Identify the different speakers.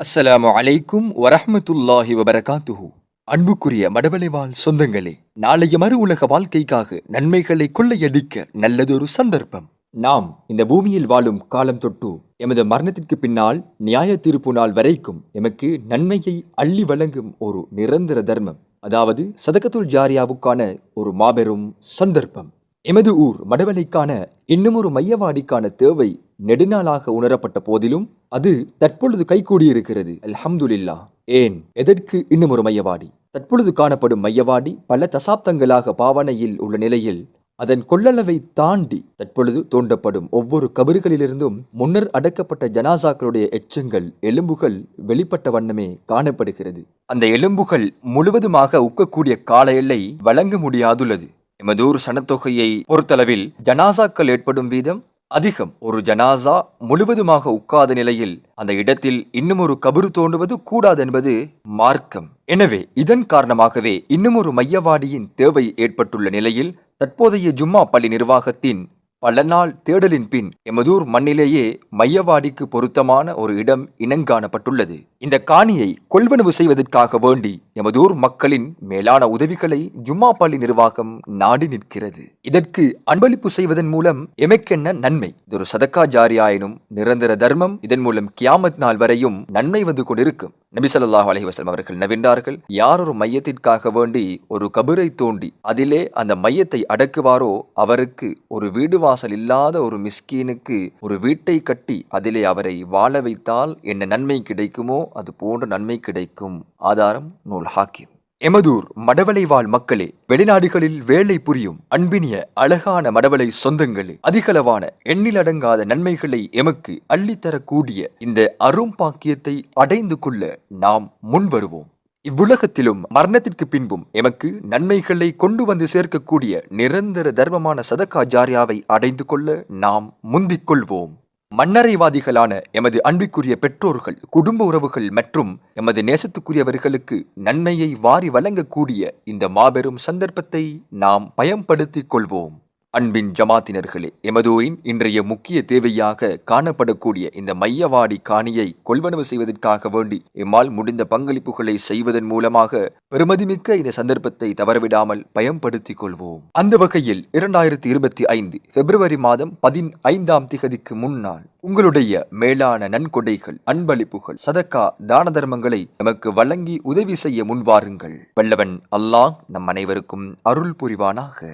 Speaker 1: அஸ்ஸலாமு அலைக்கும் வரஹ்மத்துல்லாஹி வபரகாத்துஹு. அன்புக்குரிய மடவளைவாழ் சொந்தங்களே, நாளைய மறு உலக வாழ்க்கைக்காக நன்மைகளை கொள்ளையடிக்க நல்லதொரு சந்தர்ப்பம். நாம் இந்த பூமியில் வாழும் காலம் தொட்டு எமது மரணத்திற்கு பின்னால் நியாய தீர்ப்பு நாள் வரைக்கும் எமக்கு நன்மையை அள்ளி வழங்கும் ஒரு நிரந்தர தர்மம், அதாவது சதகத்துல் ஜாரியாவுக்கான ஒரு மாபெரும் சந்தர்ப்பம். எமது ஊர் மடவளைக்கான இன்னுமொரு மையவாடிக்கான தேவை நெடுநாளாக உணரப்பட்ட போதிலும் அது தற்பொழுது கைகூடியிருக்கிறது. அல்ஹம்துலில்லாஹ். ஏன், எதற்கு இன்னும் ஒரு மையவாடி? தற்பொழுது காணப்படும் மையவாடி பல தசாப்தங்களாக பாவனையில் உள்ள நிலையில் அதன் கொள்ளளவை தாண்டி தற்பொழுது தோண்டப்படும் ஒவ்வொரு கபறுகளிலிருந்தும் முன்னர் அடக்கப்பட்ட ஜனாசாக்களுடைய எச்சங்கள், எலும்புகள் வெளிப்பட்ட வண்ணமே காணப்படுகிறது. அந்த எலும்புகள் முழுவதுமாக உக்கக்கூடிய கால எல்லை வழங்க முடியாதுள்ளது. எமதூர் சனத்தொகையை பொறுத்தளவில் ஜனாசாக்கள் ஏற்படும் வீதம் அதிகம். ஒரு ஜனாசா முழுவதுமாக உட்காத நிலையில் அந்த இடத்தில் இன்னும் ஒரு கபறு தோண்டுவது கூடாது என்பது மார்க்கம். எனவே இதன் காரணமாகவே இன்னும் ஒரு மையவாடியின் தேவை ஏற்பட்டுள்ள நிலையில் தற்போதைய ஜும்மா பள்ளி நிர்வாகத்தின் பல நாள் தேடலின் பின் எமதூர் மண்ணிலேயே மையவாடிக்கு பொருத்தமான ஒரு இடம் இனங்காணப்பட்டுள்ளது. இந்த காணியை கொள்வனவு செய்வதற்காக வேண்டி எமதூர் மக்களின் மேலான உதவிகளை ஜும்மா பள்ளி நிர்வாகம் நாடி நிற்கிறது. இதற்கு அன்பளிப்பு செய்வதன் மூலம் எமக்கென்ன நன்மை? இது ஒரு சதக்கா ஜாரியா எனும் நிரந்தர தர்மம். இதன் மூலம் கியாமத் நாள் வரையும் நன்மை வந்து கொண்டிருக்கும். நபி ஸல்லல்லாஹு அலைஹி வஸல்லம் அவர்கள் நவின்றார்கள், யார் ஒரு மையத்திற்காக வேண்டி ஒரு கபரை தோண்டி அதிலே அந்த மையத்தை அடக்குவாரோ அவருக்கு ஒரு வீடு வாசல் இல்லாத ஒரு மிஸ்கீனுக்கு ஒரு வீட்டை கட்டி அதிலே அவரை வாழ வைத்தால் என்ன நன்மை கிடைக்குமோ அது போன்ற நன்மை கிடைக்கும். ஆதாரம் நூல் ஹாக்கிம். எமதூர் மடவளை வாழ் மக்களே, வெளிநாடுகளில் வேலை புரியும் அன்பினிய அழகான மடவளை சொந்தங்களே, அதிகளவான எண்ணிலடங்காத நன்மைகளை எமக்கு அள்ளித்தரக்கூடிய இந்த அரும்பாக்கியத்தை அடைந்து கொள்ள நாம் முன்வருவோம். இவ்வுலகத்திலும் மரணத்திற்கு பின்பும் எமக்கு நன்மைகளை கொண்டு வந்து சேர்க்கக்கூடிய நிரந்தர தர்மமான சதக்கா ஜாரியாவை அடைந்து கொள்ள நாம் முந்திக் கொள்வோம். மன்னரைவாதிகளான எமது அன்பிற்குரிய பெற்றோர்கள், குடும்ப உறவுகள் மற்றும் எமது நேசத்துக்குரியவர்களுக்கு நன்மையை வாரி வழங்கக்கூடிய இந்த மாபெரும் சந்தர்ப்பத்தை நாம் பயன்படுத்திக் கொள்வோம். அன்பின் ஜமாத்தினர்களே, எமதூரின் இன்றைய முக்கிய தேவையாக காணப்படக்கூடிய இந்த மையவாடி காணியை கொள்வனவு செய்வதற்காக வேண்டி எம்மால் முடிந்த பங்களிப்புகளை செய்வதன் மூலமாக பெருமதிமிக்க இந்த சந்தர்ப்பத்தை தவறவிடாமல் பயன்படுத்திக் கொள்வோம். அந்த வகையில் 2025 பிப்ரவரி மாதம் 15ஆம் திகதிக்கு முன்னால் உங்களுடைய மேலான நன்கொடைகள், அன்பளிப்புகள், சதக்கா, தான தர்மங்களை நமக்கு வழங்கி உதவி செய்ய முன்வாருங்கள். வல்லவன் அல்லாஹ் நம் அனைவருக்கும் அருள் புரிவானாக.